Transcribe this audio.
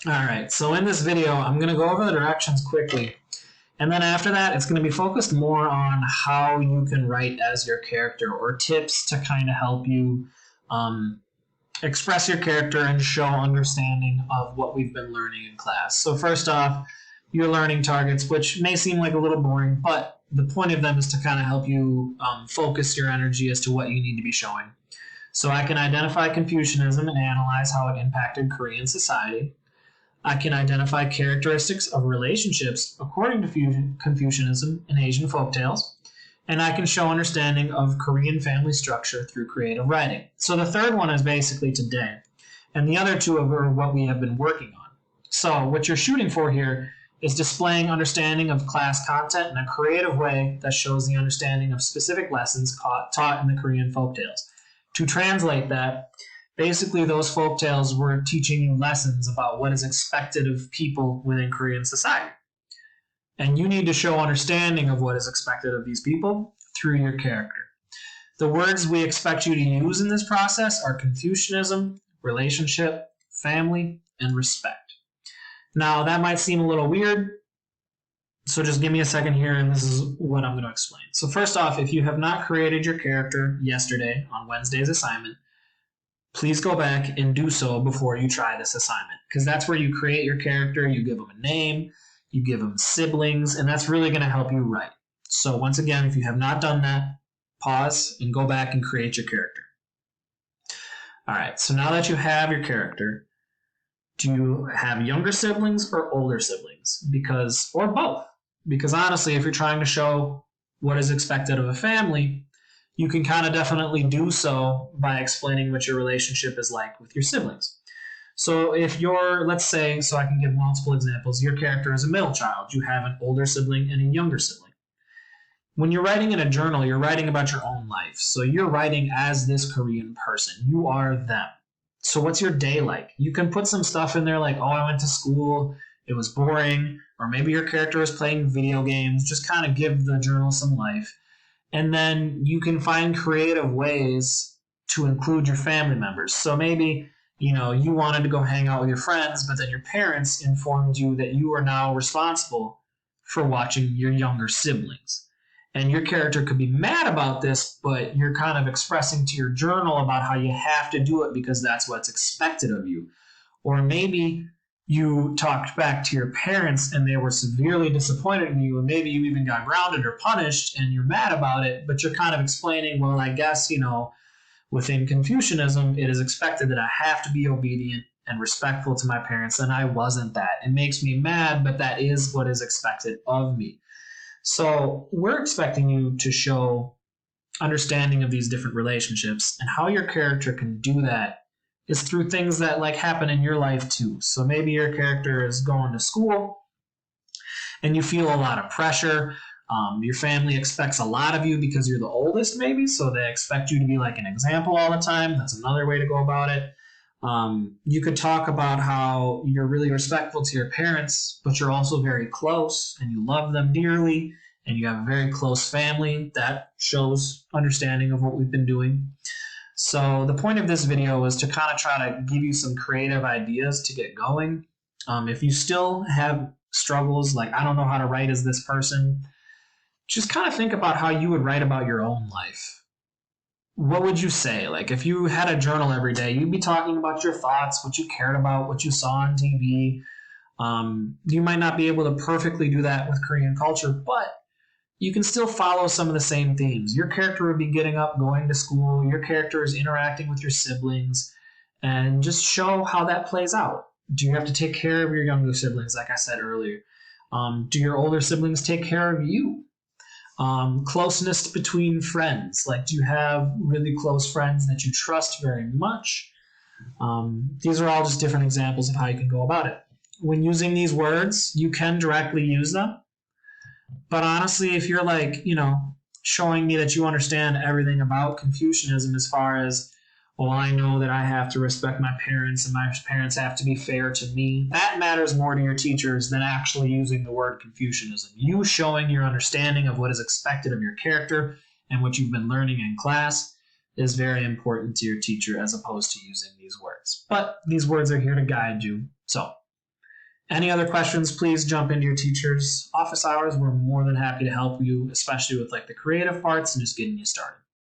Alright, so in this video, I'm going to go over the directions quickly. And then after that, it's going to be focused more on how you can write as your character, or tips to kind of help you express your character and show understanding of what we've been learning in class. So first off, your learning targets, which may seem like a little boring, but the point of them is to kind of help you focus your energy as to what you need to be showing. So I can identify Confucianism and analyze how it impacted Korean society. I can identify characteristics of relationships according to Confucianism in Asian folktales. And I can show understanding of Korean family structure through creative writing. So the third one is basically today. And the other two are what we have been working on. So what you're shooting for here is displaying understanding of class content in a creative way that shows the understanding of specific lessons taught in the Korean folktales. To translate that, basically those folktales were teaching you lessons about what is expected of people within Korean society. And you need to show understanding of what is expected of these people through your character. The words we expect you to use in this process are Confucianism, relationship, family, and respect. Now, that might seem a little weird, so just give me a second here and this is what I'm going to explain. So first off, if you have not created your character yesterday on Wednesday's assignment, please go back and do so before you try this assignment, because that's where you create your character, you give them a name, you give them siblings, and that's really going to help you write. So once again, if you have not done that, pause and go back and create your character. All right, so now that you have your character, do you have younger siblings or older siblings? Or both. Because honestly, if you're trying to show what is expected of a family, you can kind of definitely do so by explaining what your relationship is like with your siblings. So if you're, let's say, so I can give multiple examples, your character is a middle child, you have an older sibling and a younger sibling. When you're writing in a journal, you're writing about your own life. So you're writing as this Korean person. You are them. So what's your day like? You can put some stuff in there like, oh, I went to school, it was boring, or maybe your character is playing video games. Just kind of give the journal some life. And then you can find creative ways to include your family members. So maybe you wanted to go hang out with your friends, but then your parents informed you that you are now responsible for watching your younger siblings. And your character could be mad about this, but you're kind of expressing to your journal about how you have to do it because that's what's expected of you. Or maybe you talked back to your parents and they were severely disappointed in you, and maybe you even got grounded or punished and you're mad about it, but you're kind of explaining, well, I guess, within Confucianism, it is expected that I have to be obedient and respectful to my parents, and I wasn't that. It makes me mad, but that is what is expected of me. So we're expecting you to show understanding of these different relationships, and how your character can do that is through things that happen in your life too. So maybe your character is going to school and you feel a lot of pressure. Your family expects a lot of you because you're the oldest, maybe, so they expect you to be like an example all the time. That's another way to go about it. You could talk about how you're really respectful to your parents, but you're also very close and you love them dearly and you have a very close family. That shows understanding of what we've been doing. So the point of this video is to kind of try to give you some creative ideas to get going. If you still have struggles, like I don't know how to write as this person, just kind of think about how you would write about your own life. What would you say? Like if you had a journal every day, you'd be talking about your thoughts, what you cared about, what you saw on TV. You might not be able to perfectly do that with Korean culture, but you can still follow some of the same themes. Your character would be getting up, going to school. Your character is interacting with your siblings, and just show how that plays out. Do you have to take care of your younger siblings, like I said earlier? Do your older siblings take care of you? Closeness between friends. Like, do you have really close friends that you trust very much? These are all just different examples of how you can go about it. When using these words, you can directly use them. But honestly, if you're showing me that you understand everything about Confucianism as far as, well, I know that I have to respect my parents and my parents have to be fair to me, that matters more to your teachers than actually using the word Confucianism. You showing your understanding of what is expected of your character and what you've been learning in class is very important to your teacher as opposed to using these words. But these words are here to guide you. So Any other questions, please jump into your teacher's office hours. We're more than happy to help you, especially with like the creative parts and just getting you started.